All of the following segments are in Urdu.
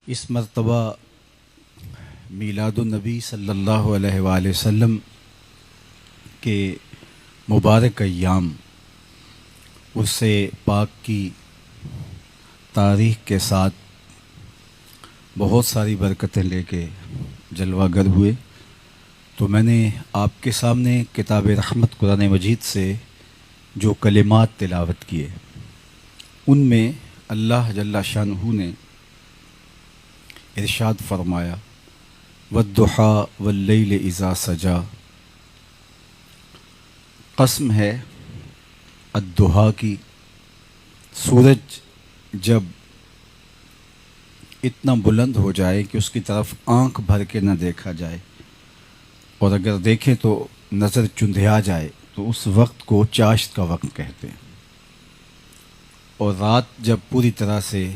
اس مرتبہ میلاد النبی صلی اللہ علیہ وآلہ وسلم کے مبارک ایام عرص پاک کی تاریخ کے ساتھ بہت ساری برکتیں لے کے جلوہ گر ہوئے، تو میں نے آپ کے سامنے کتاب رحمت قرآن مجید سے جو کلمات تلاوت کیے، ان میں اللہ جل شانہ نے ارشاد فرمایا والضحیٰ واللیل اذا سجا، قسم ہے الضحیٰ کی، سورج جب اتنا بلند ہو جائے کہ اس کی طرف آنکھ بھر کے نہ دیکھا جائے، اور اگر دیکھیں تو نظر چندھیا جائے، تو اس وقت کو چاشت کا وقت کہتے ہیں، اور رات جب پوری طرح سے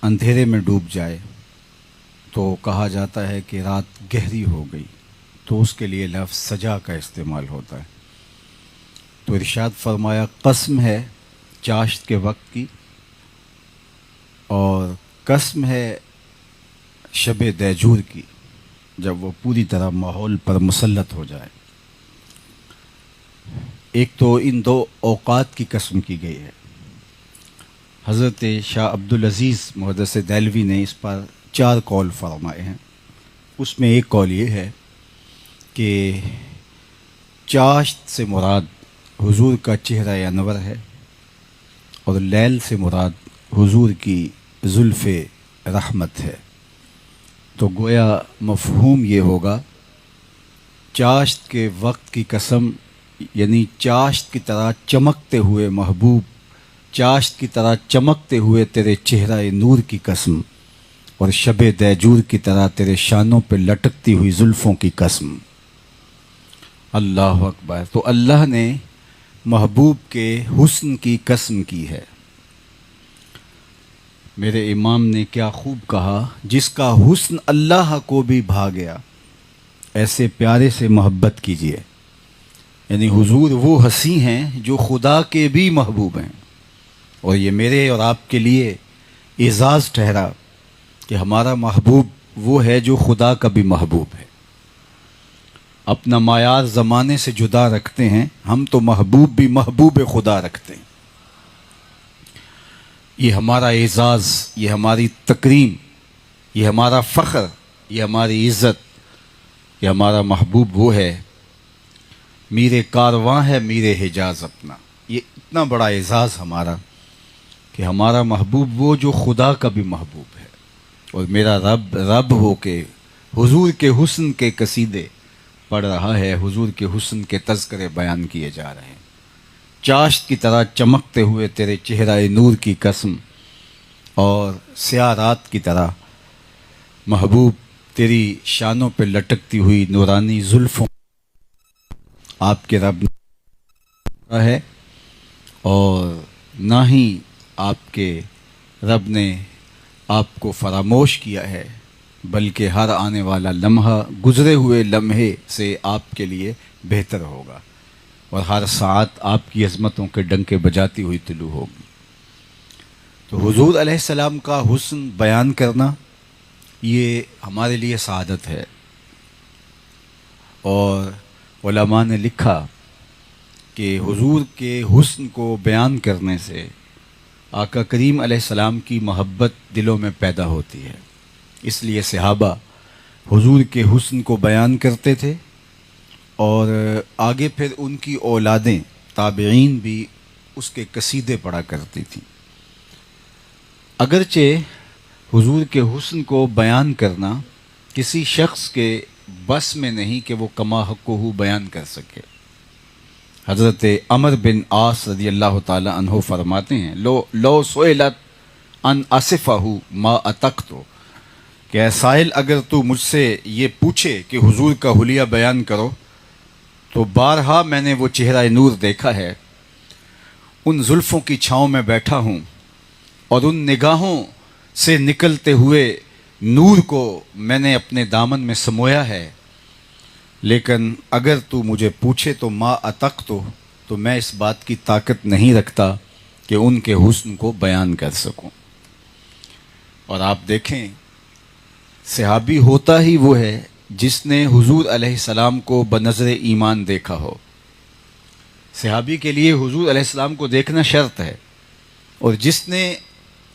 اندھیرے میں ڈوب جائے تو کہا جاتا ہے کہ رات گہری ہو گئی، تو اس کے لیے لفظ سجا کا استعمال ہوتا ہے۔ تو ارشاد فرمایا قسم ہے چاشت کے وقت کی، اور قسم ہے شب دیجور کی، جب وہ پوری طرح ماحول پر مسلط ہو جائے۔ ایک تو ان دو اوقات کی قسم کی گئی ہے۔ حضرت شاہ عبدالعزیز محدث دہلوی نے اس پر 4 قول فرمائے ہیں۔ اس میں ایک قول یہ ہے کہ چاشت سے مراد حضور کا چہرہ انور ہے، اور لیل سے مراد حضور کی زلف رحمت ہے۔ تو گویا مفہوم یہ ہوگا چاشت کے وقت کی قسم، یعنی چاشت کی طرح چمکتے ہوئے محبوب، چاشت کی طرح چمکتے ہوئے تیرے چہرہ نور کی قسم، اور شب دیجور کی طرح تیرے شانوں پہ لٹکتی ہوئی زلفوں کی قسم۔ اللہ اکبر! تو اللہ نے محبوب کے حسن کی قسم کی ہے۔ میرے امام نے کیا خوب کہا، جس کا حسن اللہ کو بھی بھا گیا، ایسے پیارے سے محبت کیجیے۔ یعنی حضور وہ ہنسی ہیں جو خدا کے بھی محبوب ہیں، اور یہ میرے اور آپ کے لیے اعزاز ٹھہرا کہ ہمارا محبوب وہ ہے جو خدا کا بھی محبوب ہے۔ اپنا معیار زمانے سے جدا رکھتے ہیں ہم، تو محبوب بھی محبوب خدا رکھتے ہیں۔ یہ ہمارا اعزاز، یہ ہماری تکریم، یہ ہمارا فخر، یہ ہماری عزت کہ ہمارا محبوب وہ ہے، میرے کارواں ہے میرے حجاز اپنا۔ یہ اتنا بڑا اعزاز ہمارا کہ ہمارا محبوب وہ جو خدا کا بھی محبوب ہے، اور میرا رب ہو کے حضور کے حسن کے قصیدے پڑھ رہا ہے، حضور کے حسن کے تذکرے بیان کیے جا رہے ہیں۔ چاشت کی طرح چمکتے ہوئے تیرے چہرہ نور کی قسم، اور سیاہ رات کی طرح محبوب تیری شانوں پہ لٹکتی ہوئی نورانی زلفوں آپ کے رب نے ہے، اور نہ ہی آپ کے رب نے آپ کو فراموش کیا ہے، بلکہ ہر آنے والا لمحہ گزرے ہوئے لمحے سے آپ کے لیے بہتر ہوگا، اور ہر ساعت آپ کی عظمتوں کے ڈنکے بجاتی ہوئی طلوع ہوگی۔ تو حضور علیہ السلام کا حسن بیان کرنا یہ ہمارے لیے سعادت ہے، اور علماء نے لکھا کہ حضور کے حسن کو بیان کرنے سے آقا کریم علیہ السلام کی محبت دلوں میں پیدا ہوتی ہے۔ اس لیے صحابہ حضور کے حسن کو بیان کرتے تھے، اور آگے پھر ان کی اولادیں تابعین بھی اس کے قصیدے پڑھا کرتی تھیں۔ اگرچہ حضور کے حسن کو بیان کرنا کسی شخص کے بس میں نہیں کہ وہ کما حقہ بیان کر سکے۔ حضرت عمر بن عاص رضی اللہ تعالی عنہ فرماتے ہیں لو سئلت ان اصفہ ما اتقت، کہ اے سائل اگر تو مجھ سے یہ پوچھے کہ حضور کا حلیہ بیان کرو، تو بارہا میں نے وہ چہرہ نور دیکھا ہے، ان زلفوں کی چھاؤں میں بیٹھا ہوں، اور ان نگاہوں سے نکلتے ہوئے نور کو میں نے اپنے دامن میں سمویا ہے، لیکن اگر تو مجھے پوچھے تو ما اتقت، تو میں اس بات کی طاقت نہیں رکھتا کہ ان کے حسن کو بیان کر سکوں۔ اور آپ دیکھیں صحابی ہوتا ہی وہ ہے جس نے حضور علیہ السلام کو بنظر ایمان دیکھا ہو. صحابی کے لیے حضور علیہ السلام کو دیکھنا شرط ہے، اور جس نے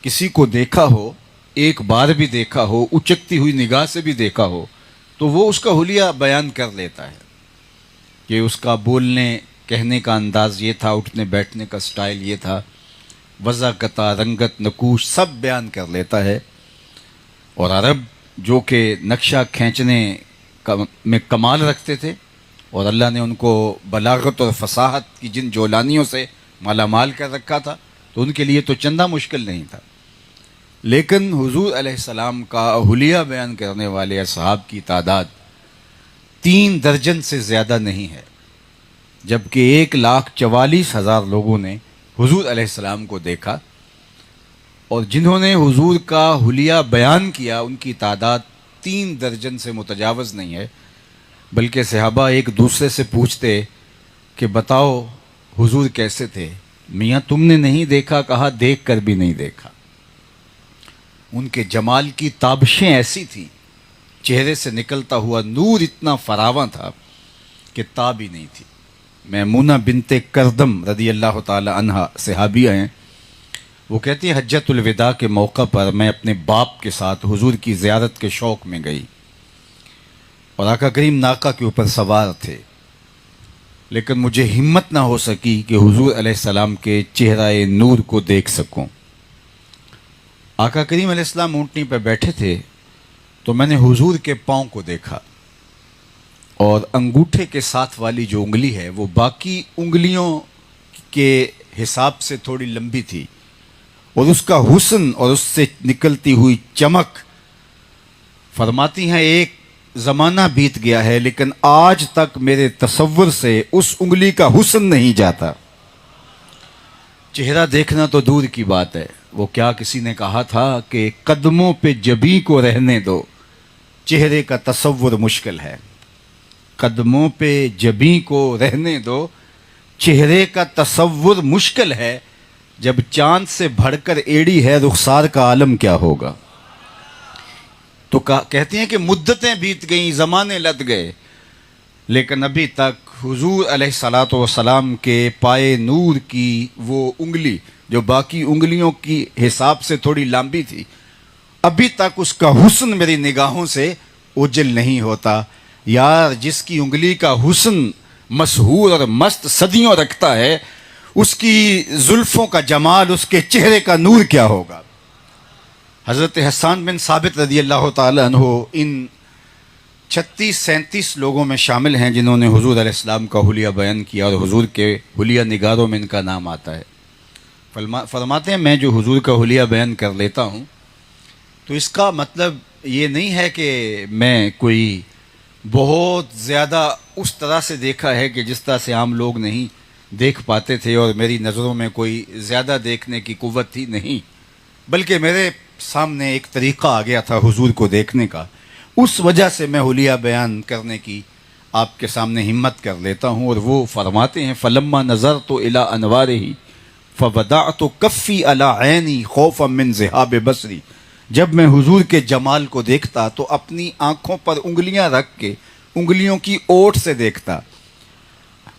کسی کو دیکھا ہو، ایک بار بھی دیکھا ہو، اچکتی ہوئی نگاہ سے بھی دیکھا ہو، تو وہ اس کا حلیہ بیان کر لیتا ہے کہ اس کا بولنے کہنے کا انداز یہ تھا، اٹھنے بیٹھنے کا سٹائل یہ تھا، وضاقت، رنگت، نقوش سب بیان کر لیتا ہے. اور عرب جو کہ نقشہ کھینچنے میں کمال رکھتے تھے، اور اللہ نے ان کو بلاغت اور فصاحت کی جن جولانیوں سے مالا مال کر رکھا تھا، تو ان کے لیے تو چندہ مشکل نہیں تھا. لیکن حضور علیہ السلام کا حلیہ بیان کرنے والے اصحاب کی تعداد 3 درجن سے زیادہ نہیں ہے، جبکہ 1,44,000 لوگوں نے حضور علیہ السلام کو دیکھا، اور جنہوں نے حضور کا حلیہ بیان کیا ان کی تعداد 3 درجن سے متجاوز نہیں ہے. بلکہ صحابہ ایک دوسرے سے پوچھتے کہ بتاؤ حضور کیسے تھے؟ میاں تم نے نہیں دیکھا، کہا دیکھ کر بھی نہیں دیکھا. ان کے جمال کی تابشیں ایسی تھیں، چہرے سے نکلتا ہوا نور اتنا فراواں تھا کہ تاب ہی نہیں تھی. میمونہ بنت کردم رضی اللہ تعالی عنہا صحابیہ ہیں، وہ کہتی ہیں حجۃ الوداع کے موقع پر میں اپنے باپ کے ساتھ حضور کی زیارت کے شوق میں گئی، اور آقا کریم ناقہ کے اوپر سوار تھے، لیکن مجھے ہمت نہ ہو سکی کہ حضور علیہ السلام کے چہرہ نور کو دیکھ سکوں. آقا کریم علیہ السلام اونٹنی پہ بیٹھے تھے تو میں نے حضور کے پاؤں کو دیکھا، اور انگوٹھے کے ساتھ والی جو انگلی ہے وہ باقی انگلیوں کے حساب سے تھوڑی لمبی تھی، اور اس کا حسن اور اس سے نکلتی ہوئی چمک، فرماتی ہیں ایک زمانہ بیت گیا ہے لیکن آج تک میرے تصور سے اس انگلی کا حسن نہیں جاتا. چہرہ دیکھنا تو دور کی بات ہے، وہ کیا کسی نے کہا تھا کہ قدموں پہ جبیں کو رہنے دو، چہرے کا تصور مشکل ہے. قدموں پہ جبیں کو رہنے دو، چہرے کا تصور مشکل ہے. جب چاند سے بڑھ کر ایڑی ہے رخسار کا عالم کیا ہوگا. تو کہتے ہیں کہ مدتیں بیت گئیں، زمانے لد گئے، لیکن ابھی تک حضور علیہ الصلاۃ والسلام کے پائے نور کی وہ انگلی جو باقی انگلیوں کی حساب سے تھوڑی لمبی تھی، ابھی تک اس کا حسن میری نگاہوں سے اوجھل نہیں ہوتا. یار جس کی انگلی کا حسن مسحور اور مست صدیوں رکھتا ہے، اس کی زلفوں کا جمال، اس کے چہرے کا نور کیا ہوگا. حضرت حسان بن ثابت رضی اللہ تعالی عنہ ان 36-37 لوگوں میں شامل ہیں جنہوں نے حضور علیہ السلام کا حلیہ بیان کیا، اور حضور کے حلیہ نگاروں میں ان کا نام آتا ہے. فرماتے ہیں میں جو حضور کا حلیہ بیان کر لیتا ہوں تو اس کا مطلب یہ نہیں ہے کہ میں کوئی بہت زیادہ اس طرح سے دیکھا ہے کہ جس طرح سے عام لوگ نہیں دیکھ پاتے تھے، اور میری نظروں میں کوئی زیادہ دیکھنے کی قوت تھی، نہیں، بلکہ میرے سامنے ایک طریقہ آ گیا تھا حضور کو دیکھنے کا. اس وجہ سے میں حلیہ بیان کرنے کی آپ کے سامنے ہمت کر لیتا ہوں. اور وہ فرماتے ہیں فلما نظرت الی انوارہ فوضعت کفی علی عینی خوفا من ذہاب بصری. جب میں حضور کے جمال کو دیکھتا تو اپنی آنکھوں پر انگلیاں رکھ کے انگلیوں کی اوٹ سے دیکھتا،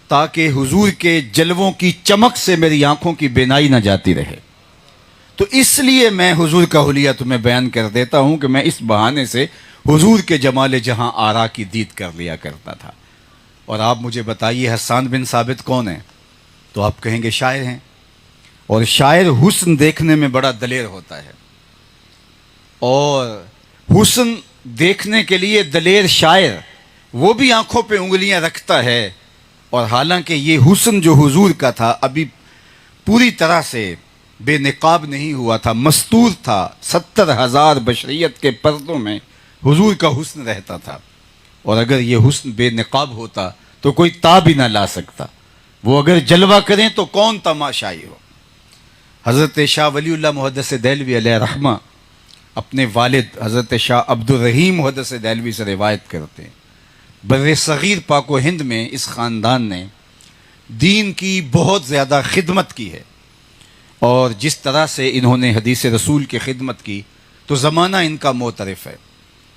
تاکہ حضور کے جلووں کی چمک سے میری آنکھوں کی بینائی نہ جاتی رہے. تو اس لیے میں حضور کا حلیہ تمہیں بیان کر دیتا ہوں کہ میں اس بہانے سے حضور کے جمال جہاں آرا کی دید کر لیا کرتا تھا. اور آپ مجھے بتائیے حسان بن ثابت کون ہیں؟ تو آپ کہیں گے شاعر ہیں، اور شاعر حسن دیکھنے میں بڑا دلیر ہوتا ہے، اور حسن دیکھنے کے لیے دلیر شاعر وہ بھی آنکھوں پہ انگلیاں رکھتا ہے. اور حالانکہ یہ حسن جو حضور کا تھا ابھی پوری طرح سے بے نقاب نہیں ہوا تھا، مستور تھا. 70,000 بشریت کے پردوں میں حضور کا حسن رہتا تھا، اور اگر یہ حسن بے نقاب ہوتا تو کوئی تاب ہی نہ لا سکتا. وہ اگر جلوہ کریں تو کون تماشائی ہو. حضرت شاہ ولی اللہ محدث دہلوی علیہ رحمہ اپنے والد حضرت شاہ عبد الرحیم محدث دہلوی سے روایت کرتے ہیں، بر صغیر پاک و ہند میں اس خاندان نے دین کی بہت زیادہ خدمت کی ہے، اور جس طرح سے انہوں نے حدیث رسول کی خدمت کی تو زمانہ ان کا معترف ہے،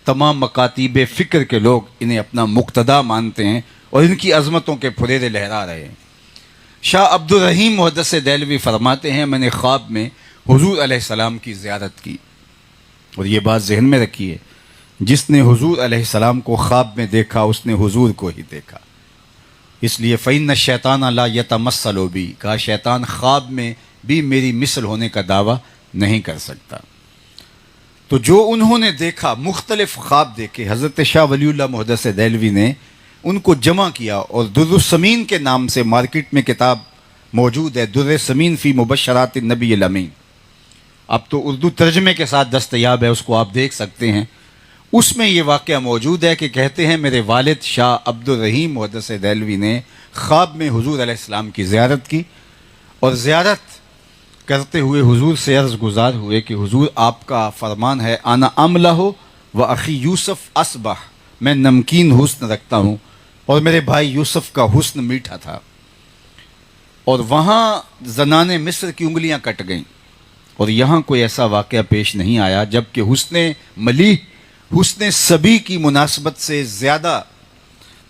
تمام مکاتیب فکر کے لوگ انہیں اپنا مقتدا مانتے ہیں اور ان کی عظمتوں کے پھریرے لہرا رہے ہیں۔ شاہ عبد الرحیم محدث دہلوی فرماتے ہیں میں نے خواب میں حضور علیہ السلام کی زیارت کی، اور یہ بات ذہن میں رکھیے، جس نے حضور علیہ السلام کو خواب میں دیکھا اس نے حضور کو ہی دیکھا، اس لیے فَإِنَّ الشَّيْطَانَ لَا يَتَمَثَّلُ بِي، کہا شیطان خواب میں بھی میری مثل ہونے کا دعویٰ نہیں کر سکتا۔ تو جو انہوں نے دیکھا، مختلف خواب دیکھے، حضرت شاہ ولی اللہ محدث دہلوی نے ان کو جمع کیا، اور در السمین کے نام سے مارکیٹ میں کتاب موجود ہے، در السمین فی مبشرات النبی الامین، اب تو اردو ترجمے کے ساتھ دستیاب ہے، اس کو آپ دیکھ سکتے ہیں۔ اس میں یہ واقعہ موجود ہے کہ کہتے ہیں میرے والد شاہ عبد الرحیم محدث دہلوی نے خواب میں حضور علیہ السلام کی زیارت کی، اور زیارت کرتے ہوئے حضور سے عرض گزار ہوئے کہ حضور آپ کا فرمان ہے انا املہ و اخی یوسف اصبح، میں نمکین حسن رکھتا ہوں اور میرے بھائی یوسف کا حسن میٹھا تھا، اور وہاں زنان مصر کی انگلیاں کٹ گئیں، اور یہاں کوئی ایسا واقعہ پیش نہیں آیا، جبکہ حسن ملیح حسن سبی کی مناسبت سے زیادہ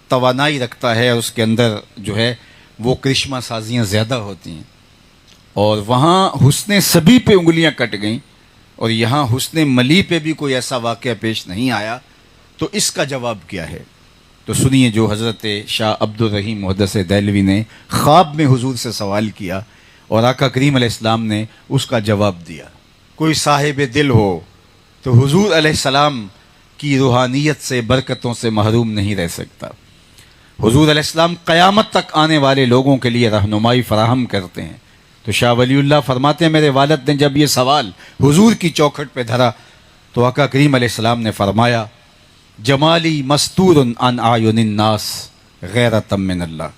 توانائی رکھتا ہے، اور اس کے اندر جو ہے وہ کرشمہ سازیاں زیادہ ہوتی ہیں، اور وہاں حسن سبی پہ انگلیاں کٹ گئیں اور یہاں حسن ملی پہ بھی کوئی ایسا واقعہ پیش نہیں آیا، تو اس کا جواب کیا ہے؟ تو سنیے جو حضرت شاہ عبد الرحیم محدث دہلوی نے خواب میں حضور سے سوال کیا اور آقا کریم علیہ السلام نے اس کا جواب دیا۔ کوئی صاحب دل ہو تو حضور علیہ السلام کی روحانیت سے، برکتوں سے محروم نہیں رہ سکتا۔ حضور علیہ السلام قیامت تک آنے والے لوگوں کے لیے رہنمائی فراہم کرتے ہیں۔ تو شاہ ولی اللہ فرماتے ہیں میرے والد نے جب یہ سوال حضور کی چوکھٹ پہ دھرا تو آقا کریم علیہ السلام نے فرمایا جمالی مستور عن اعین الناس غیرۃ من اللہ،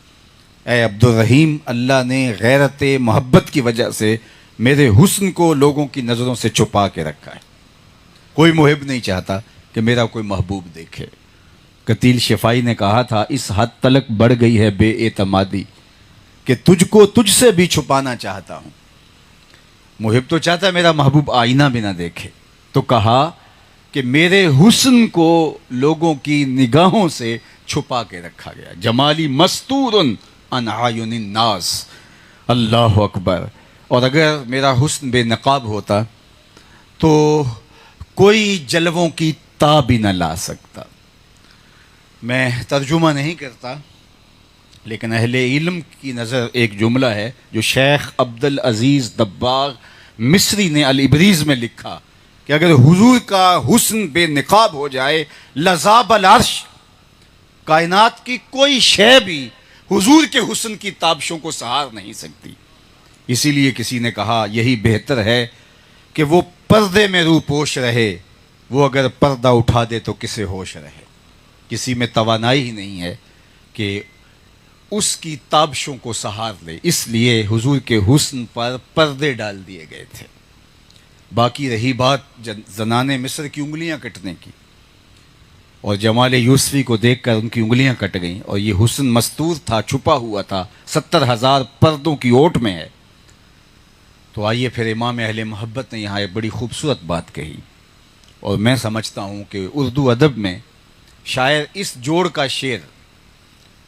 اے عبد الرحیم، اللہ نے غیرت محبت کی وجہ سے میرے حسن کو لوگوں کی نظروں سے چھپا کے رکھا ہے۔ کوئی محب نہیں چاہتا کہ میرا کوئی محبوب دیکھے۔ قتیل شفائی نے کہا تھا اس حد تلک بڑھ گئی ہے بے اعتمادی کہ تجھ کو تجھ سے بھی چھپانا چاہتا ہوں۔ محب تو چاہتا ہے میرا محبوب آئینہ بھی نہ دیکھے، تو کہا کہ میرے حسن کو لوگوں کی نگاہوں سے چھپا کے رکھا گیا۔ جمالی مستور عن اعین الناس، اللہ اکبر۔ اور اگر میرا حسن بے نقاب ہوتا تو کوئی جلووں کی تا بھی نہ لا سکتا۔ میں ترجمہ نہیں کرتا، لیکن اہل علم کی نظر ایک جملہ ہے جو شیخ عبد العزیز دباغ مصری نے الابریز میں لکھا کہ اگر حضور کا حسن بے نقاب ہو جائے لذاب العرش، کائنات کی کوئی شے بھی حضور کے حسن کی تابشوں کو سہار نہیں سکتی۔ اسی لیے کسی نے کہا یہی بہتر ہے کہ وہ پردے میں روح پوش رہے، وہ اگر پردہ اٹھا دے تو کسے ہوش رہے۔ کسی میں توانائی ہی نہیں ہے کہ اس کی تابشوں کو سہار لے، اس لیے حضور کے حسن پر پردے ڈال دیے گئے تھے۔ باقی رہی بات زنان مصر کی انگلیاں کٹنے کی، اور جمال یوسفی کو دیکھ کر ان کی انگلیاں کٹ گئیں، اور یہ حسن مستور تھا، چھپا ہوا تھا، 70,000 پردوں کی اوٹ میں ہے۔ تو آئیے پھر امام اہل محبت نے یہاں ایک بڑی خوبصورت بات کہی، اور میں سمجھتا ہوں کہ اردو ادب میں شاید اس جوڑ کا شعر،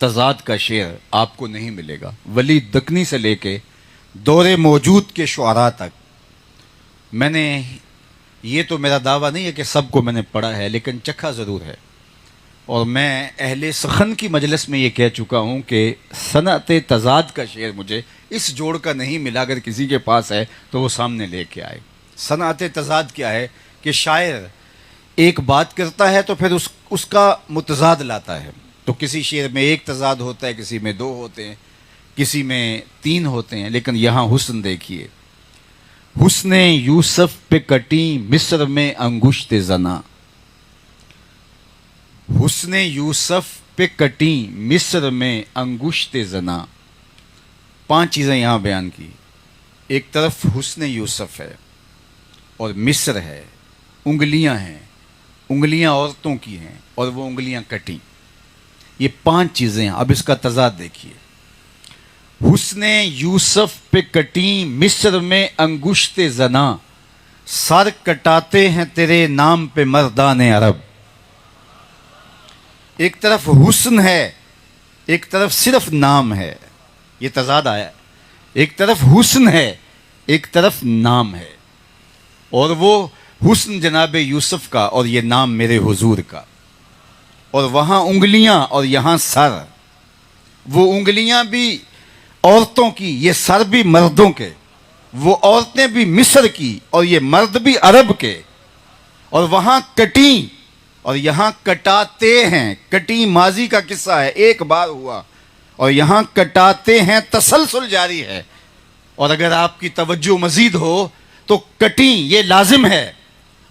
تضاد کا شعر آپ کو نہیں ملے گا۔ ولی دکنی سے لے کے دور موجود کے شعراء تک، میں نے، یہ تو میرا دعویٰ نہیں ہے کہ سب کو میں نے پڑھا ہے، لیکن چکھا ضرور ہے، اور میں اہل سخن کی مجلس میں یہ کہہ چکا ہوں کہ صنعت تضاد کا شعر مجھے اس جوڑ کا نہیں ملا، اگر کسی کے پاس ہے تو وہ سامنے لے کے آئے۔ صنعت تضاد کیا ہے کہ شاعر ایک بات کرتا ہے تو پھر اس کا متضاد لاتا ہے، تو کسی شعر میں ایک تضاد ہوتا ہے، کسی میں 2 ہوتے ہیں، کسی میں 3 ہوتے ہیں، لیکن یہاں حسن دیکھیے، حسن یوسف پہ کٹی مصر میں انگشت زنا، حسن یوسف پہ کٹی مصر میں انگشت زنا۔ 5 چیزیں یہاں بیان کی، ایک طرف حسن یوسف ہے اور مصر ہے، انگلیاں ہیں، انگلیاں عورتوں کی ہیں اور وہ انگلیاں کٹی، یہ 5 چیزیں ہیں۔ اب اس کا تضاد دیکھیے، حسن یوسف پہ کٹی مصر میں انگشت زنا، سر کٹاتے ہیں تیرے نام پہ مردان عرب. ایک طرف حسن ہے، ایک طرف صرف نام ہے. یہ تضاد آیا ہے. ایک طرف حسن ہے، ایک طرف نام ہے. اور وہ حسن جناب یوسف کا اور یہ نام میرے حضور کا. اور وہاں انگلیاں اور یہاں سر. وہ انگلیاں بھی عورتوں کی، یہ سر بھی مردوں کے. وہ عورتیں بھی مصر کی اور یہ مرد بھی عرب کے. اور وہاں کٹیں اور یہاں کٹاتے ہیں. کٹیں ماضی کا قصہ ہے، ایک بار ہوا. اور یہاں کٹاتے ہیں تسلسل جاری ہے. اور اگر آپ کی توجہ مزید ہو تو کٹیں یہ لازم ہے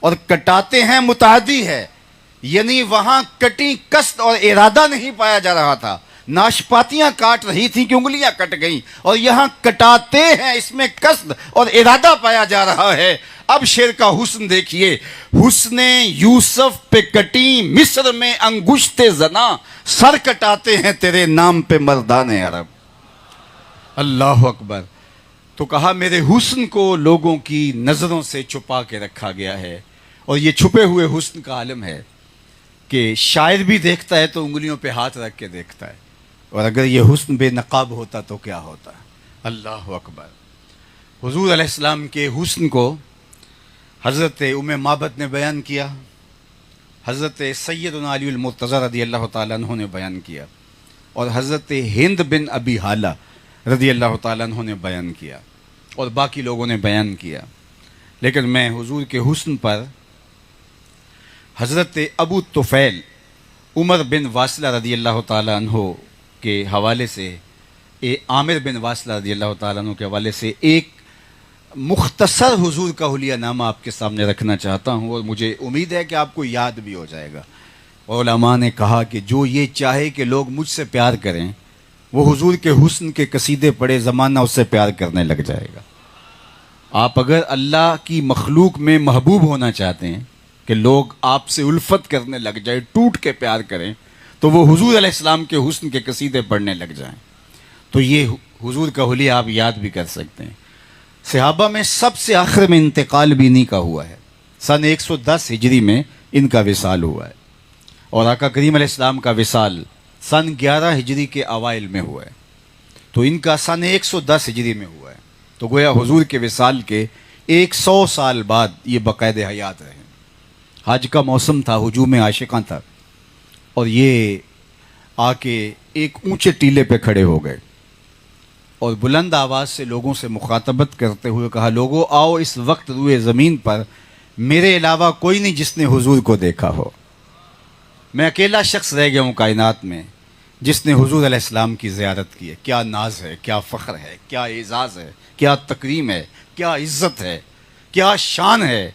اور کٹاتے ہیں متعدی ہے. یعنی وہاں کٹیں قصد اور ارادہ نہیں پایا جا رہا تھا. ناشپاتیاں کاٹ رہی تھیں کہ انگلیاں کٹ گئیں. اور یہاں کٹاتے ہیں، اس میں قصد اور ارادہ پایا جا رہا ہے. اب شعر کا حسن دیکھیے. حسن یوسف پہ کٹیں مصر میں انگشت زنا، سر کٹاتے ہیں تیرے نام پہ مردان عرب. اللہ اکبر. تو کہا میرے حسن کو لوگوں کی نظروں سے چھپا کے رکھا گیا ہے. اور یہ چھپے ہوئے حسن کا عالم ہے کہ شاعر بھی دیکھتا ہے تو انگلیوں پہ ہاتھ رکھ کے دیکھتا ہے. اور اگر یہ حسن بے نقاب ہوتا تو کیا ہوتا. اللہ اکبر. حضور علیہ السلام کے حسن کو حضرت ام معبد نے بیان کیا، حضرت سیدنا علی المرتضی رضی اللہ تعالیٰ عنہ نے بیان کیا، اور حضرت ہند بن ابی حالہ رضی اللہ تعالیٰ عنہ نے بیان کیا، اور باقی لوگوں نے بیان کیا. لیکن میں حضور کے حسن پر حضرت ابو طفیل عمر بن واصلہ رضی اللہ تعالیٰ عنہ کے حوالے سے، عامر بن واصلہ رضی اللہ تعالیٰ عنہ کے حوالے سے ایک مختصر حضور کا حلیہ نامہ آپ کے سامنے رکھنا چاہتا ہوں، اور مجھے امید ہے کہ آپ کو یاد بھی ہو جائے گا. علماء نے کہا کہ جو یہ چاہے کہ لوگ مجھ سے پیار کریں، وہ حضور کے حسن کے قصیدے پڑھے، زمانہ اس سے پیار کرنے لگ جائے گا. آپ اگر اللہ کی مخلوق میں محبوب ہونا چاہتے ہیں کہ لوگ آپ سے الفت کرنے لگ جائے، ٹوٹ کے پیار کریں، تو وہ حضور علیہ السلام کے حسن کے قصیدے پڑھنے لگ جائیں. تو یہ حضور کا حلیہ آپ یاد بھی کر سکتے ہیں. صحابہ میں سب سے آخر میں انتقال بھی انہی کا ہوا ہے. سن 110 ہجری میں ان کا وصال ہوا ہے، اور آقا کریم علیہ السلام کا وصال سن 11 ہجری کے اوائل میں ہوا ہے. تو ان کا سن 110 ہجری میں ہوا ہے. تو گویا حضور کے وصال کے 100 سال بعد یہ باقاعدہ حیات رہے. حج کا موسم تھا، ہجوم عاشقاں تھا، اور یہ آ کے ایک اونچے ٹیلے پہ کھڑے ہو گئے اور بلند آواز سے لوگوں سے مخاطبت کرتے ہوئے کہا، لوگوں آؤ، اس وقت روئے زمین پر میرے علاوہ کوئی نہیں جس نے حضور کو دیکھا ہو. میں اکیلا شخص رہ گیا ہوں کائنات میں جس نے حضور علیہ السلام کی زیارت کی ہے. کیا ناز ہے، کیا فخر ہے، کیا اعزاز ہے، کیا تکریم ہے، کیا عزت ہے، کیا شان ہے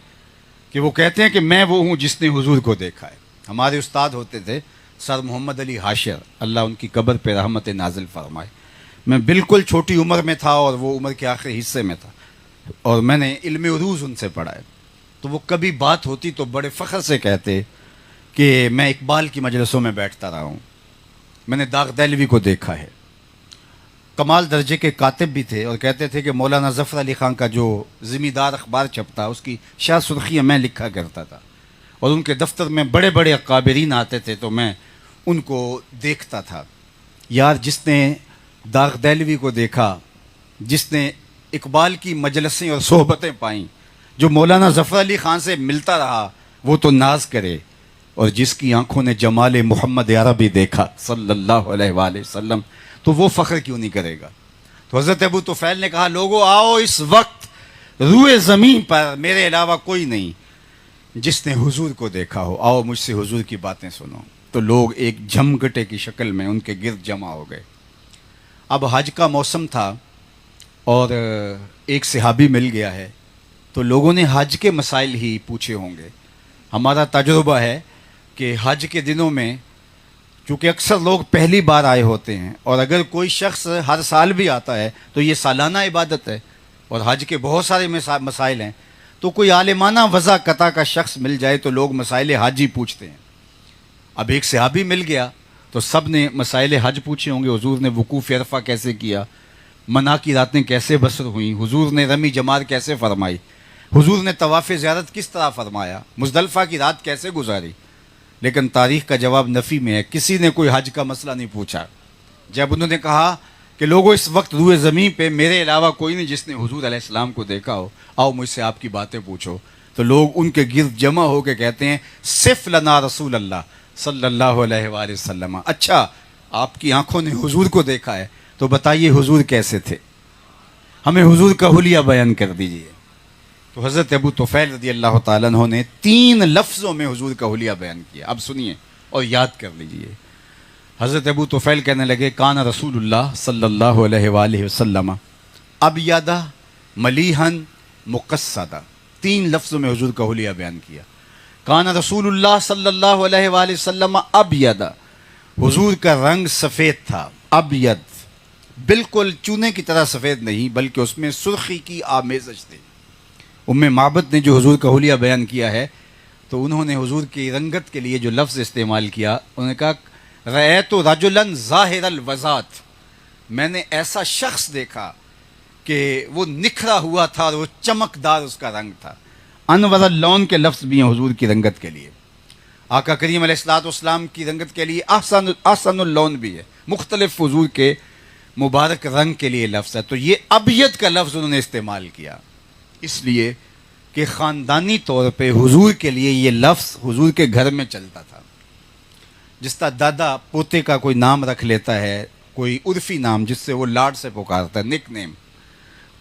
کہ وہ کہتے ہیں کہ میں وہ ہوں جس نے حضور کو دیکھا ہے. ہمارے استاد ہوتے تھے سر محمد علی حاشر، اللہ ان کی قبر پہ رحمت نازل فرمائے. میں بالکل چھوٹی عمر میں تھا اور وہ عمر کے آخری حصے میں تھا، اور میں نے علم عروض ان سے پڑھا ہے. تو وہ کبھی بات ہوتی تو بڑے فخر سے کہتے کہ میں اقبال کی مجلسوں میں بیٹھتا رہا ہوں، میں نے داغ دہلوی کو دیکھا ہے. کمال درجے کے کاتب بھی تھے، اور کہتے تھے کہ مولانا ظفر علی خان کا جو ذمہ دار اخبار چھپتا اس کی شاہ سرخیاں میں لکھا کرتا تھا، اور ان کے دفتر میں بڑے بڑے اکابرین آتے تھے تو میں ان کو دیکھتا تھا. یار جس نے داغ دہلوی کو دیکھا، جس نے اقبال کی مجلسیں اور صحبتیں پائیں، جو مولانا ظفر علی خان سے ملتا رہا، وہ تو ناز کرے. اور جس کی آنکھوں نے جمال محمد عربی دیکھا صلی اللہ علیہ وآلہ وسلم، تو وہ فخر کیوں نہیں کرے گا. تو حضرت ابو طفیل نے کہا، لوگوں آؤ، اس وقت روئے زمین پر میرے علاوہ کوئی نہیں جس نے حضور کو دیکھا ہو، آؤ مجھ سے حضور کی باتیں سنو. تو لوگ ایک جھمگٹے کی شکل میں ان کے گرد جمع ہو گئے. اب حج کا موسم تھا اور ایک صحابی مل گیا ہے، تو لوگوں نے حج کے مسائل ہی پوچھے ہوں گے. ہمارا تجربہ ہے کہ حج کے دنوں میں چونکہ اکثر لوگ پہلی بار آئے ہوتے ہیں، اور اگر کوئی شخص ہر سال بھی آتا ہے تو یہ سالانہ عبادت ہے، اور حج کے بہت سارے مسائل ہیں. تو کوئی عالمانہ وضع قطع کا شخص مل جائے تو لوگ مسائل حج ہی پوچھتے ہیں. اب ایک صحابی مل گیا تو سب نے مسائل حج پوچھے ہوں گے. حضور نے وقوف عرفہ کیسے کیا، منا کی راتیں کیسے بسر ہوئیں، حضور نے رمی جمار کیسے فرمائی. حضور نے طواف زیارت کس طرح فرمایا، مزدلفہ کی رات کیسے گزاری، لیکن تاریخ کا جواب نفی میں ہے. کسی نے کوئی حج کا مسئلہ نہیں پوچھا. جب انہوں نے کہا کہ لوگوں اس وقت روئے زمین پہ میرے علاوہ کوئی نہیں جس نے حضور علیہ السلام کو دیکھا ہو، آؤ مجھ سے آپ کی باتیں پوچھو، تو لوگ ان کے گرد جمع ہو کے کہتے ہیں صف لنا رسول اللہ صلی اللہ علیہ وآلہ وسلم. اچھا آپ کی آنکھوں نے حضور کو دیکھا ہے تو بتائیے حضور کیسے تھے، ہمیں حضور کا حلیہ بیان کر دیجئے. تو حضرت ابو طفیل رضی اللہ تعالیٰ عنہ نے 3 لفظوں میں حضور کا حلیہ بیان کیا. اب سنیے اور یاد کر لیجئے. حضرت ابو طفیل کہنے لگے کان رسول اللہ صلی اللہ علیہ وآلہ وسلم ابیض ملیحا مقصدا. 3 لفظوں میں حضور کا حلیہ بیان کیا. کان رسول اللہ صلی اللہ علیہ وآلہ وسلم ابیض، حضور کا رنگ سفید تھا. ابیض بالکل چونے کی طرح سفید نہیں بلکہ اس میں سرخی کی آمیزش تھی. ام معبد نے جو حضور کا حلیہ بیان کیا ہے تو انہوں نے حضور کی رنگت کے لیے جو لفظ استعمال کیا، انہوں نے کہا رأیت رجلا ظاہر الوضاۃ، میں نے ایسا شخص دیکھا کہ وہ نکھرا ہوا تھا اور وہ چمکدار اس کا رنگ تھا. انور اللون کے لفظ بھی ہیں حضور کی رنگت کے لیے. آقا کریم علیہ الصلوۃ والسلام کی رنگت کے لیے احسن اللون بھی ہے. مختلف حضور کے مبارک رنگ کے لیے لفظ ہے. تو یہ ابیض کا لفظ انہوں نے استعمال کیا اس لیے کہ خاندانی طور پہ حضور کے لیے یہ لفظ حضور کے گھر میں چلتا تھا. جس طرح دادا پوتے کا کوئی نام رکھ لیتا ہے، کوئی عرفی نام جس سے وہ لاڈ سے پکارتا ہے، نک نیم،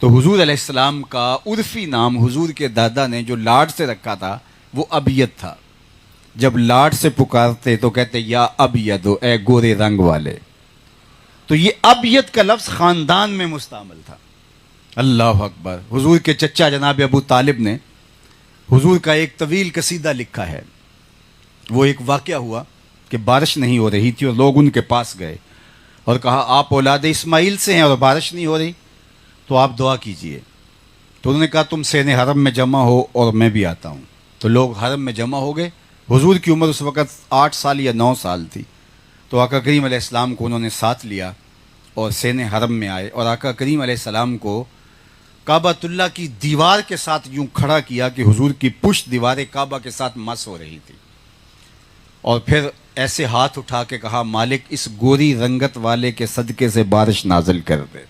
تو حضور علیہ السلام کا عرفی نام حضور کے دادا نے جو لاڈ سے رکھا تھا وہ ابیض تھا. جب لاڈ سے پکارتے تو کہتے یا ابیض، اے گورے رنگ والے. تو یہ ابیض کا لفظ خاندان میں مستعمل تھا. اللہ اکبر. حضور کے چچا جناب ابو طالب نے حضور کا ایک طویل قصیدہ لکھا ہے. وہ ایک واقعہ ہوا کہ بارش نہیں ہو رہی تھی اور لوگ ان کے پاس گئے اور کہا آپ اولاد اسماعیل سے ہیں اور بارش نہیں ہو رہی تو آپ دعا کیجئے. تو انہوں نے کہا تم سین حرم میں جمع ہو اور میں بھی آتا ہوں. تو لوگ حرم میں جمع ہو گئے. حضور کی عمر اس وقت 8 سال یا 9 سال تھی. تو آقا کریم علیہ السلام کو انہوں نے ساتھ لیا اور سین حرم میں آئے اور آقا کریم علیہ السلام کو کعبۃ اللہ کی دیوار کے ساتھ یوں کھڑا کیا کہ حضور کی پشت دیوار کعبہ کے ساتھ مس ہو رہی تھی. اور پھر ایسے ہاتھ اٹھا کے کہا مالک اس گوری رنگت والے کے صدقے سے بارش نازل کر دے.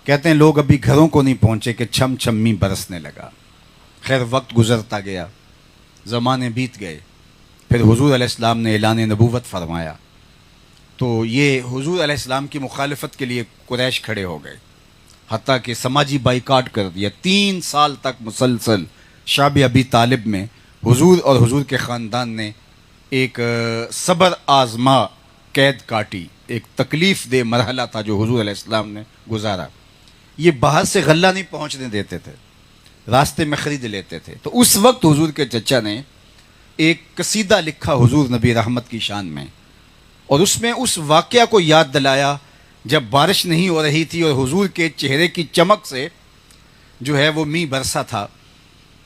کہتے ہیں لوگ ابھی گھروں کو نہیں پہنچے کہ چھم چھمی برسنے لگا. خیر وقت گزرتا گیا، زمانے بیت گئے. پھر حضور علیہ السلام نے اعلان نبوت فرمایا تو یہ حضور علیہ السلام کی مخالفت کے لیے قریش کھڑے ہو گئے، حتیٰ کہ سماجی بائیکاٹ کر دیا. 3 سال تک مسلسل شعب ابی طالب میں حضور اور حضور کے خاندان نے ایک صبر آزما قید کاٹی. ایک تکلیف دہ مرحلہ تھا جو حضور علیہ السلام نے گزارا. یہ باہر سے غلہ نہیں پہنچنے دیتے تھے، راستے میں خرید لیتے تھے. تو اس وقت حضور کے چچا نے ایک قصیدہ لکھا حضور نبی رحمت کی شان میں، اور اس میں اس واقعہ کو یاد دلایا جب بارش نہیں ہو رہی تھی اور حضور کے چہرے کی چمک سے جو ہے وہ می برسا تھا.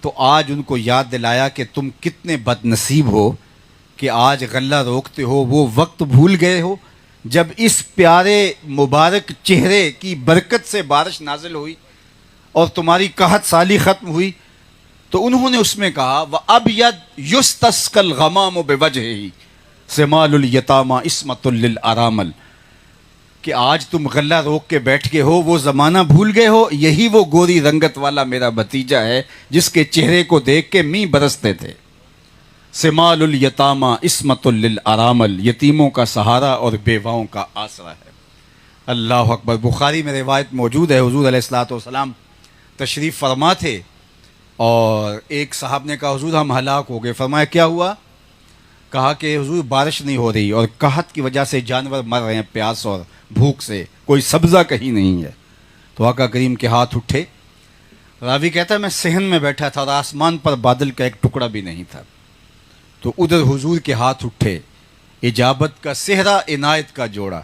تو آج ان کو یاد دلایا کہ تم کتنے بد نصیب ہو کہ آج غلہ روکتے ہو. وہ وقت بھول گئے ہو جب اس پیارے مبارک چہرے کی برکت سے بارش نازل ہوئی اور تمہاری قحط سالی ختم ہوئی. تو انہوں نے اس میں کہا وَأَبْيَضْ يُسْتَسْقَى الْغَمَامُ بِوَجْهِهِ سِمَالُ الْيَتَامَى عِصْمَةٌ لِلْأَرَامِلِ، کہ آج تم غلہ روک کے بیٹھ گئے ہو، وہ زمانہ بھول گئے ہو. یہی وہ گوری رنگت والا میرا بھتیجا ہے جس کے چہرے کو دیکھ کے می برستے تھے. سمال الیتامى عصمۃ للارامل، یتیموں کا سہارا اور بیواؤں کا آسرا ہے. اللہ اکبر. بخاری میں روایت موجود ہے حضور علیہ الصلوۃ والسلام تشریف فرما تھے اور ایک صاحب نے کہا حضور ہم ہلاک ہو گئے. فرمایا کیا ہوا؟ کہا کہ حضور بارش نہیں ہو رہی اور قحط کی وجہ سے جانور مر رہے ہیں پیاس اور بھوک سے، کوئی سبزہ کہیں نہیں ہے. تو آقا کریم کے ہاتھ اٹھے. راوی کہتا ہے میں صحن میں بیٹھا تھا اور آسمان پر بادل کا ایک ٹکڑا بھی نہیں تھا. تو ادھر حضور کے ہاتھ اٹھے، اجابت کا صحرا عنایت کا جوڑا،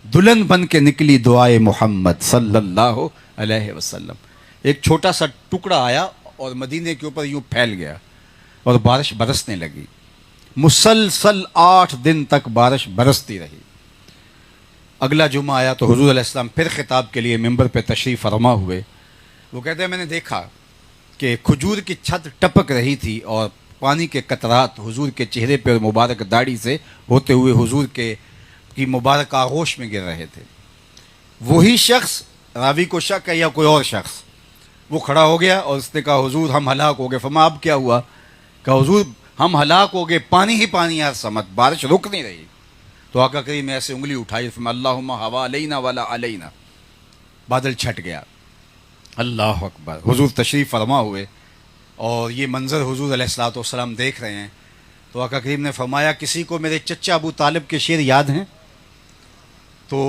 دلہن بن کے نکلی دعائے محمد صلی اللہ علیہ وسلم. ایک چھوٹا سا ٹکڑا آیا اور مدینے کے اوپر یوں پھیل گیا اور بارش برسنے لگی. مسلسل 8 دن تک بارش برستی رہی. اگلا جمعہ آیا تو حضور علیہ السلام پھر خطاب کے لیے ممبر پہ تشریف فرما ہوئے. وہ کہتے ہیں میں نے دیکھا کہ کھجور کی چھت ٹپک رہی تھی اور پانی کے قطرات حضور کے چہرے پہ اور مبارک داڑھی سے ہوتے ہوئے حضور کی مبارک آغوش میں گر رہے تھے. وہی شخص، راوی کو شک ہے یا کوئی اور شخص، وہ کھڑا ہو گیا اور اس نے کہا حضور ہم ہلاک ہو گئے. فرمایا اب کیا ہوا؟ کہا حضور ہم ہلاک ہو گئے، پانی ہی پانی یار سمت، بارش رک نہیں رہی. تو آقا کریم نے ایسے انگلی اٹھائی، فرمایا اللہم ہوا علینا ولا علینا، بادل چھٹ گیا. اللہ اکبر. حضور تشریف فرما ہوئے اور یہ منظر حضور علیہ الصلوۃ والسلام دیکھ رہے ہیں. تو آقا کریم نے فرمایا کسی کو میرے چچا ابو طالب کے شعر یاد ہیں؟ تو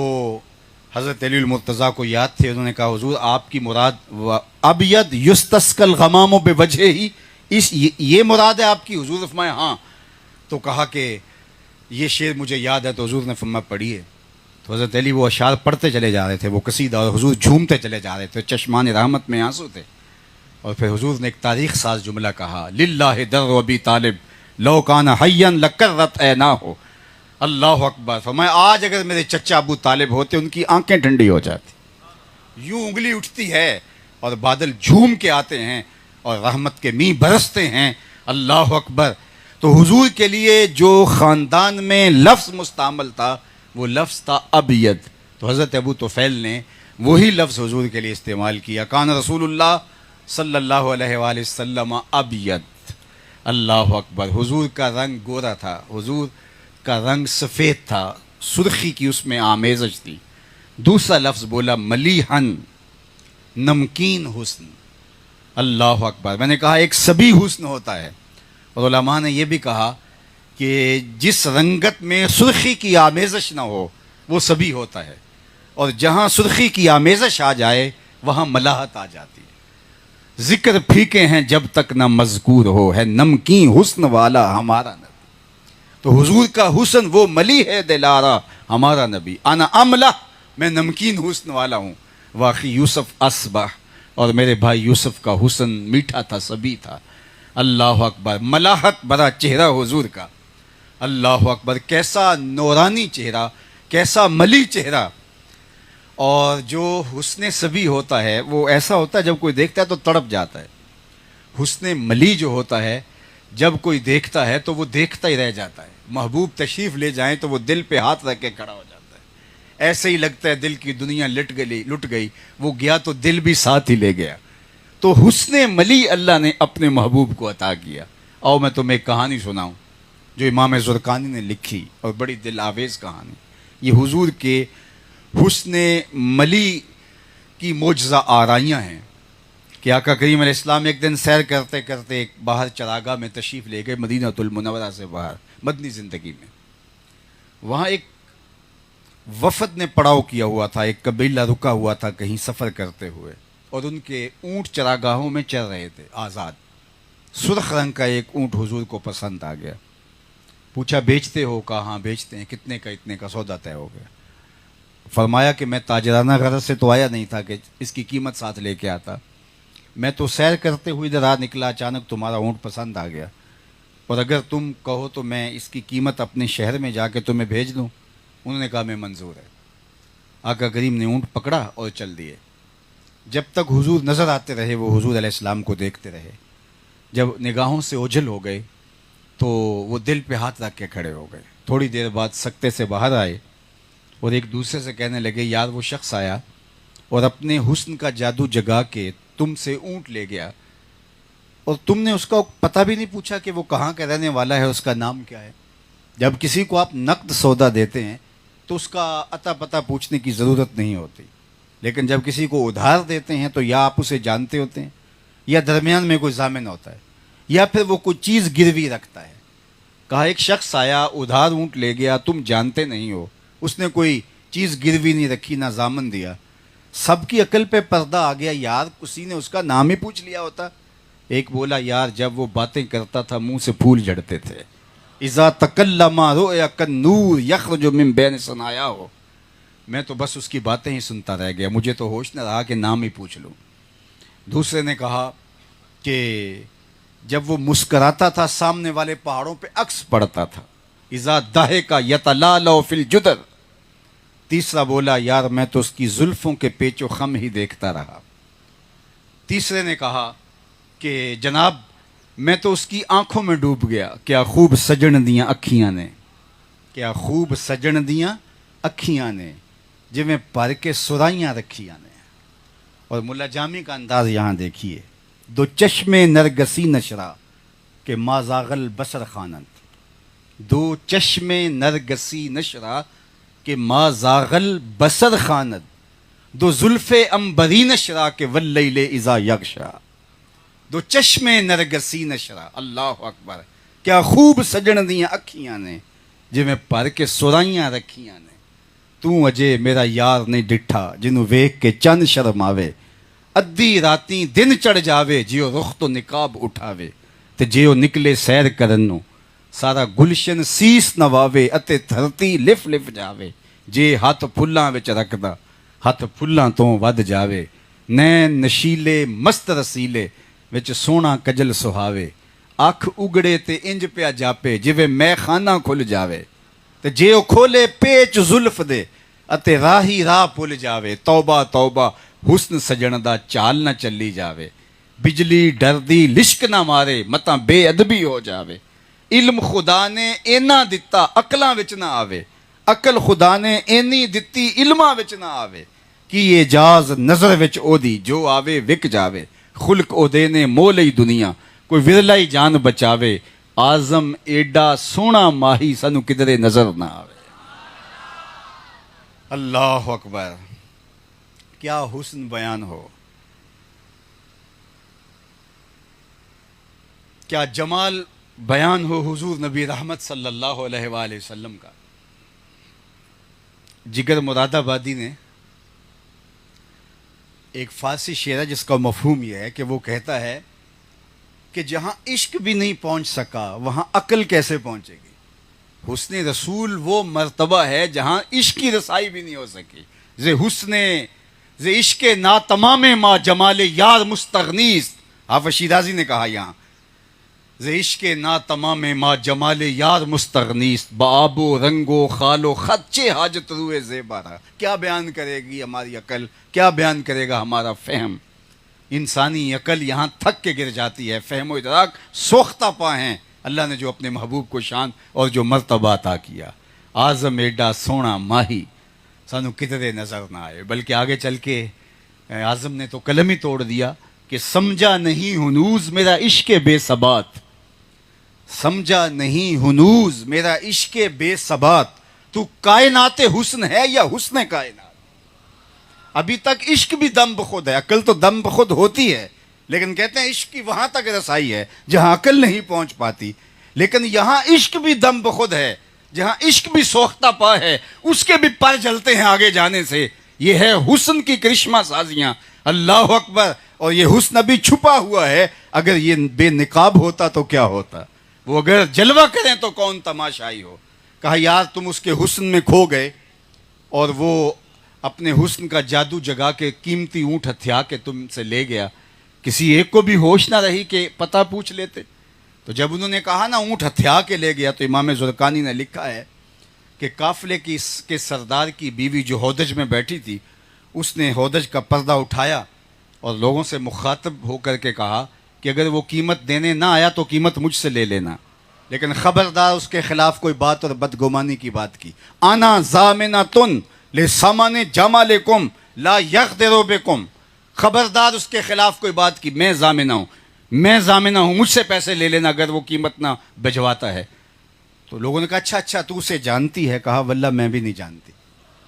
حضرت علی المرتضیٰ کو یاد تھے. انہوں نے کہا حضور آپ کی مراد ابید یستسقى الغمام بوجهه، یہ مراد ہے آپ کی؟ حضور نے فرمایا ہاں. تو کہا کہ یہ شعر مجھے یاد ہے. تو حضور نے فرمایا پڑھیے. تو حضرت علی وہ اشعار پڑھتے چلے جا رہے تھے، وہ قصیدہ، اور حضور جھومتے چلے جا رہے تھے، چشمان رحمت میں آنسو تھے. اور پھر حضور نے ایک تاریخ ساز جملہ کہا، للہ در ابی طالب لو کان حیا لکرت عیناہ. اللہ اکبر. فرمایا آج اگر میرے چچا ابو طالب ہوتے ان کی آنکھیں ٹھنڈی ہو جاتی. یوں انگلی اٹھتی ہے اور بادل جھوم کے آتے ہیں اور رحمت کے میںہ برستے ہیں. اللہ اکبر. تو حضور کے لیے جو خاندان میں لفظ مستعمل تھا وہ لفظ تھا ابید. تو حضرت ابو طفیل نے وہی لفظ حضور کے لیے استعمال کیا، کان رسول اللہ صلی اللہ علیہ وآلہ وسلم ابید. اللہ اکبر. حضور کا رنگ گورا تھا، حضور کا رنگ سفید تھا، سرخی کی اس میں آمیزش تھی. دوسرا لفظ بولا ملیحن، نمکین حسن. اللہ اکبر. میں نے کہا ایک سبی حسن ہوتا ہے، اور علماء نے یہ بھی کہا کہ جس رنگت میں سرخی کی آمیزش نہ ہو وہ سبی ہوتا ہے، اور جہاں سرخی کی آمیزش آ جائے وہاں ملاحت آ جاتی ہے. ذکر پھیکے ہیں جب تک نہ مذکور ہو، ہے نمکین حسن والا ہمارا نبی. تو حضور کا حسن وہ ملی ہے دلارا ہمارا نبی. انا املا، میں نمکین حسن والا ہوں. واقعی یوسف اصبح، اور میرے بھائی یوسف کا حسن میٹھا تھا، سبی تھا. اللہ اکبر. ملاحت بڑا چہرہ حضور کا. اللہ اکبر. کیسا نورانی چہرہ، کیسا ملی چہرہ. اور جو حسن سبی ہوتا ہے وہ ایسا ہوتا ہے جب کوئی دیکھتا ہے تو تڑپ جاتا ہے. حسن ملی جو ہوتا ہے جب کوئی دیکھتا ہے تو وہ دیکھتا ہی رہ جاتا ہے. محبوب تشریف لے جائیں تو وہ دل پہ ہاتھ رکھ کے کھڑا ہو جاتا ہے. ایسے ہی لگتا ہے دل کی دنیا لٹ گئی، وہ گیا تو دل بھی ساتھ ہی لے گیا. تو حسن ملی اللہ نے اپنے محبوب کو عطا کیا. اور میں تمہیں ایک کہانی سناؤں جو امام زرقانی نے لکھی، اور بڑی دل آویز کہانی. یہ حضور کے حسن ملی کی معجزہ آرائیاں ہیں کہ آقا کریم علیہ السلام ایک دن سیر کرتے کرتے ایک باہر چراگاہ میں تشریف لے گئے، مدینہ المنورہ سے باہر، مدنی زندگی میں. وہاں ایک وفد نے پڑاؤ کیا ہوا تھا، ایک قبیلہ رکا ہوا تھا کہیں سفر کرتے ہوئے، اور ان کے اونٹ چراگاہوں میں چل رہے تھے آزاد. سرخ رنگ کا ایک اونٹ حضور کو پسند آ گیا. پوچھا بیچتے ہو؟ کہا ہاں بیچتے ہیں. کتنے کا؟ اتنے کا. سودا طے ہو گیا. فرمایا کہ میں تاجرانہ غرض سے تو آیا نہیں تھا کہ اس کی قیمت ساتھ لے کے آتا. میں تو سیر کرتے ہوئے ادھر آ نکلا، اچانک تمہارا اونٹ پسند آ گیا، اور اگر تم کہو تو میں اس کی قیمت اپنے شہر میں جا کے تمہیں بھیج دوں. انہوں نے کہا میں منظور ہے. آقا کریم نے اونٹ پکڑا اور چل دیے. جب تک حضور نظر آتے رہے وہ حضور علیہ السلام کو دیکھتے رہے. جب نگاہوں سے اوجھل ہو گئے تو وہ دل پہ ہاتھ رکھ کے کھڑے ہو گئے. تھوڑی دیر بعد سکتے سے باہر آئے اور ایک دوسرے سے کہنے لگے یار وہ شخص آیا اور اپنے حسن کا جادو جگا کے تم سے اونٹ لے گیا، اور تم نے اس کا پتہ بھی نہیں پوچھا کہ وہ کہاں کا رہنے والا ہے، اس کا نام کیا ہے. جب کسی کو آپ نقد سودا دیتے ہیں تو اس کا اتا پتہ پوچھنے کی ضرورت نہیں ہوتی، لیکن جب کسی کو ادھار دیتے ہیں تو یا آپ اسے جانتے ہوتے ہیں، یا درمیان میں کوئی ضامن ہوتا ہے، یا پھر وہ کوئی چیز گروی رکھتا ہے. کہا ایک شخص آیا ادھار اونٹ لے گیا، تم جانتے نہیں ہو، اس نے کوئی چیز گروی نہیں رکھی، نہ ضامن دیا. سب کی عقل پہ پردہ آ گیا، یار کسی نے اس کا نام ہی پوچھ لیا ہوتا. ایک بولا یار جب وہ باتیں کرتا تھا منہ سے پھول جھڑتے تھے. اذا تکلم رؤیا کالنور یخرج من بین ثنایا ہو. میں تو بس اس کی باتیں ہی سنتا رہ گیا، مجھے تو ہوش نہ رہا کہ نام ہی پوچھ لوں. دوسرے نے کہا کہ جب وہ مسکراتا تھا سامنے والے پہاڑوں پہ عکس پڑتا تھا. اذا ضحک یتلالؤ فی الجدر. تیسرا بولا یار میں تو اس کی زلفوں کے پیچ و خم ہی دیکھتا رہا. تیسرے نے کہا کہ جناب میں تو اس کی آنکھوں میں ڈوب گیا، کیا خوب سجن دیاں اکھیاں نے، کیا خوب سجن دیاں اکھیاں نے، جویں پر کے سرائیاں رکھیاں نے۔ اور ملا جامی کا انداز یہاں دیکھیے، دو چشم نرگسی نشرا کہ ما زاغل بصر خانند، دو چشم نرگسی نشرا کہ ما زاغل بصر خانند، دو زلف امبری نشرا کہ واللیل اذا یغشا، دو چشم نرگسی نشرا، اللہ اکبر، کیا خوب سجن دیاں اکھیاں نے جویں پر کے سرائیاں رکھیاں نے۔ تو اجے میرا یار نہیں ڈٹھا جنوں ویکھ کے چند شرم آوے، ادھی راتیں دن چڑھ جاوے جیو رخ تو نقاب اٹھاوے، تے جیو نکلے سیر کرن نوں سارا گلشن سیس نواوے اتے دھرتی لف لف جاوے، جے ہاتھ پھلاں وچ رکھدا ہاتھ پھلاں تو ود جاوے، نین نشیلے مست رسیلے وچ سونا کجل سہاوے، اکھ اگڑے تے انج پیا جاپے جویں میں خانہ کھل جاوے، تے جے او کھولے پیچ زلف دے اتے راہی راہ پل جاوے، توبہ توبہ حسن سجن دا چال نہ چلی جاوے، بجلی ڈردی لشک نہ مارے متاں بے ادبی ہو جاوے، علم خدا نے اینا دتا عقلاں وچ نہ آوے، عقل خدا نے اینی دتی علماں وچ نہ آوے، کی اعجاز نظر وچ او دی جو آوے وک جاوے، خلق او دے نے مول ہی دنیا کوئی ورلا ہی جان بچاوے، آزم ایڈا سونا ماہی سانو کدرے نظر نہ آوے۔ اللہ اکبر، کیا حسن بیان ہو، کیا جمال بیان ہو حضور نبی رحمت صلی اللہ علیہ وآلہ وسلم کا۔ جگر مراد آبادی نے ایک فارسی شعر ہے جس کا مفہوم یہ ہے کہ وہ کہتا ہے کہ جہاں عشق بھی نہیں پہنچ سکا وہاں عقل کیسے پہنچے گی۔ حسن رسول وہ مرتبہ ہے جہاں عشق کی رسائی بھی نہیں ہو سکی، زِ عشق نا تمام ما جمال یار مستغنیست، حافظ شیرازی نے کہا یہاں، زِ عشق نا تمام ما جمال یار مستغنیست، بآب و رنگ و خال و خط چے حاجت روئے زیبارہ۔ کیا بیان کرے گی ہماری عقل، کیا بیان کرے گا ہمارا فہم۔ انسانی عقل یہاں تھک کے گر جاتی ہے، فہم و ادراک سوختہ پا ہیں اللہ نے جو اپنے محبوب کو شان اور جو مرتبہ عطا کیا۔ آزم ایڈا سونا ماہی سانو کدرے نظر نہ آئے، بلکہ آگے چل کے اعظم نے تو قلم ہی توڑ دیا کہ سمجھا نہیں ہنوز میرا عشق بے ثبات، سمجھا نہیں ہنوز میرا عشق بے ثبات، تو کائنات حسن ہے یا حسن کائنات۔ ابھی تک عشق بھی دم بخود ہے، عقل تو دم بخود ہوتی ہے، لیکن کہتے ہیں عشق کی وہاں تک رسائی ہے جہاں عقل نہیں پہنچ پاتی، لیکن یہاں عشق بھی دم بخود ہے، جہاں عشق بھی سوختہ پا ہے، اس کے بھی پر جلتے ہیں آگے جانے سے۔ یہ ہے حسن کی کرشمہ سازیاں، اللہ اکبر۔ اور یہ حسن ابھی چھپا ہوا ہے، اگر یہ بے نقاب ہوتا تو کیا ہوتا، وہ اگر جلوہ کریں تو کون تماشائی ہو۔ کہا یار تم اس کے حسن میں کھو گئے اور وہ اپنے حسن کا جادو جگا کے قیمتی اونٹ ہتھیا کے تم سے لے گیا، کسی ایک کو بھی ہوش نہ رہی کہ پتہ پوچھ لیتے۔ تو جب انہوں نے کہا نا اونٹ ہتھیا کے لے گیا، تو امام زرقانی نے لکھا ہے کہ قافلے کے سردار کی بیوی جو ہودج میں بیٹھی تھی، اس نے ہودج کا پردہ اٹھایا اور لوگوں سے مخاطب ہو کر کے کہا کہ اگر وہ قیمت دینے نہ آیا تو قیمت مجھ سے لے لینا، لیکن خبردار اس کے خلاف کوئی بات اور بدگمانی کی بات کی۔ آنا ضامنۃ لسامان جمالکم لا یغدر بکم، خبردار اس کے خلاف کوئی بات کی، میں ضامنہ ہوں، میں ضامنہ ہوں، مجھ سے پیسے لے لینا اگر وہ قیمت نہ بھجواتا ہے۔ تو لوگوں نے کہا اچھا تو اسے جانتی ہے؟ کہا واللہ میں بھی نہیں جانتی۔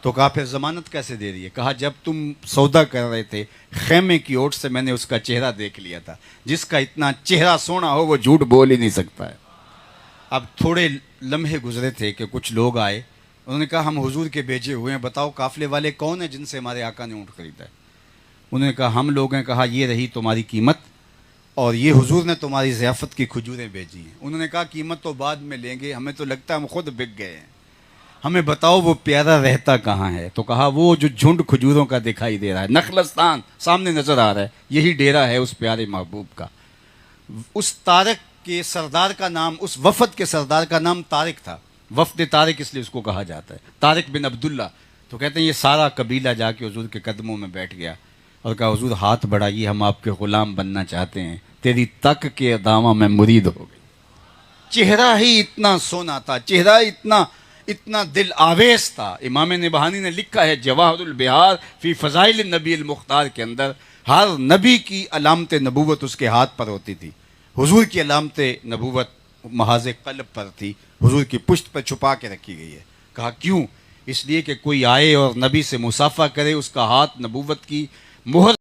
تو کہا پھر ضمانت کیسے دے رہی ہے؟ کہا جب تم سودا کر رہے تھے خیمے کی اوٹ سے میں نے اس کا چہرہ دیکھ لیا تھا، جس کا اتنا چہرہ سونا ہو وہ جھوٹ بول ہی نہیں سکتا ہے۔ اب تھوڑے لمحے گزرے تھے کہ کچھ لوگ آئے، انہوں نے کہا ہم حضور کے بھیجے ہوئے ہیں، بتاؤ قافلے والے کون ہیں جن سے ہمارے آقا نے اونٹ خریدا ہے؟ انہوں نے کہا ہم لوگ ہیں۔ کہا یہ رہی تمہاری قیمت، اور یہ حضور نے تمہاری ضیافت کی کھجوریں بھیجی ہیں۔ انہوں نے کہا قیمت تو بعد میں لیں گے، ہمیں تو لگتا ہے ہم خود بک گئے ہیں، ہمیں بتاؤ وہ پیارا رہتا کہاں ہے؟ تو کہا وہ جو جھنڈ کھجوروں کا دکھائی دے رہا ہے، نخلستان سامنے نظر آ رہا ہے، یہی ڈیرا ہے اس پیارے محبوب کا۔ اس طارق کے سردار کا نام، اس وفد کے سردار کا نام طارق تھا، وفد طارق اس لیے اس کو کہا جاتا ہے، طارق بن عبداللہ۔ تو کہتے ہیں یہ سارا قبیلہ جا کے حضور کے قدموں میں بیٹھ گیا۔ اور کہا حضور ہاتھ بڑھائیے، ہم آپ کے غلام بننا چاہتے ہیں، تیری تک کے دامہ میں مرید ہو گئی۔ چہرہ ہی اتنا سونا تھا، چہرہ اتنا دل آویز تھا۔ امام نبہانی نے لکھا ہے جواہر البحار فی فضائل النبی المختار کے اندر، ہر نبی کی علامت نبوت اس کے ہاتھ پر ہوتی تھی۔ حضور کی علامت نبوت محاذ قلب پر تھی، حضور کی پشت پر چھپا کے رکھی گئی ہے۔ کہا کیوں؟ اس لیے کہ کوئی آئے اور نبی سے مصافحہ کرے، اس کا ہاتھ نبوت کی مہر